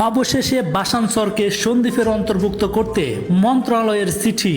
অবশেষে বাসানচরকে সন্দ্বীপের অন্তর্ভুক্ত করতে মন্ত্রণালয়ের চিঠি।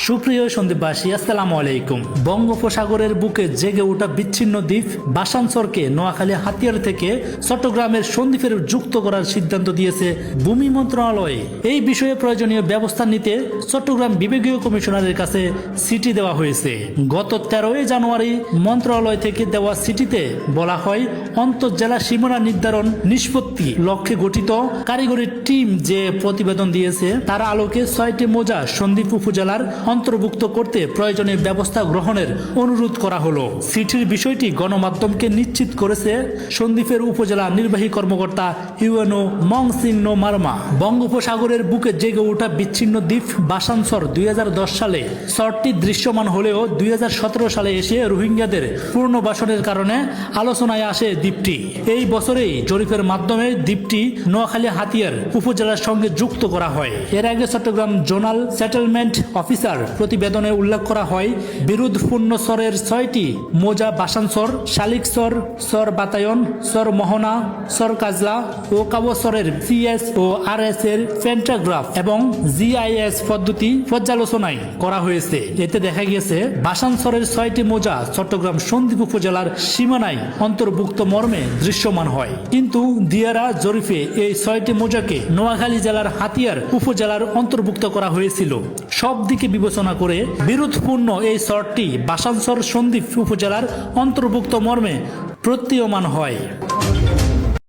সুপ্রিয় সন্দ্বীপবাসী, আসসালামু আলাইকুম। বঙ্গোপসাগরের বুকে জেগে ওঠা বিচ্ছিন্ন দ্বীপ বাসানচরকে নোয়াখালী হাতিয়ার থেকে চট্টগ্রামের সন্দ্বীপের যুক্ত করার সিদ্ধান্ত দিয়েছে ভূমি মন্ত্রণালয়। এই বিষয়ে প্রয়োজনীয় ব্যবস্থা নিতে চট্টগ্রাম বিভাগীয় কমিশনারের কাছে চিঠি দেওয়া হয়েছে। গত 13 জানুয়ারি মন্ত্রণালয় থেকে দেওয়া চিঠিতে বলা হয়, অন্তর্জেলা সীমানা নির্ধারণ নিষ্পত্তি লক্ষ্যে গঠিত কারিগরি টিম যে প্রতিবেদন দিয়েছে তার আলোকে 6টি মৌজা সন্দ্বীপ উপজেলার অন্তর্ভুক্ত করতে প্রয়োজনীয় ব্যবস্থা গ্রহণের অনুরোধ করা হলো। চিঠির বিষয়টি গণমাধ্যমকে নিশ্চিত করেছে সন্দ্বীপের উপজেলা নির্বাহী কর্মকর্তা ইউএনও মংসিংহ মারমা। বঙ্গোপসাগরের বুকে জেগে ওঠা বিচ্ছিন্ন দ্বীপ বাসানচর 2010 সালে শহরটি দৃশ্যমান হলেও 2017 সালে এসে রোহিঙ্গাদের পুনর্বাসনের কারণে আলোচনায় আসে দ্বীপটি। এই বছরেই জরিপের মাধ্যমে দ্বীপটি নোয়াখালী হাতিয়ার উপজেলার সঙ্গে যুক্ত করা হয়। এর আগে চট্টগ্রাম জোনাল সেটেলমেন্ট অফিসার প্রতিবেদনে উল্লেখ করা হয়, বিরোধপূর্ণ চরের 6টি মৌজা বাসানচর, শালিকচর, চর বাতায়ন, চর মোহনা, চর কাজলা ও কাবচরের সিএস ও আরএস এর পেন্টাগ্রাফ এবং জিআইএস পদ্ধতি পর্যালোচনায় করা হয়েছে। এতে দেখা গেছে বাসানচরের 6টি মৌজা চট্টগ্রাম সন্দ্বীপ উপজেলার সীমানায় অন্তর্ভুক্ত মর্মে দৃশ্যমান হয়, কিন্তু দিয়ারা জরিপে এই 6টি মৌজাকে নোয়াখালী জেলার হাতিয়ার উপজেলার অন্তর্ভুক্ত করা হয়েছিল। সব দিকে বিবেচনা করে বিরোধপূর্ণ এই চরটি বাসানচর সন্দ্বীপ উপজেলার অন্তর্ভুক্ত মর্মে প্রতীয়মান হয়।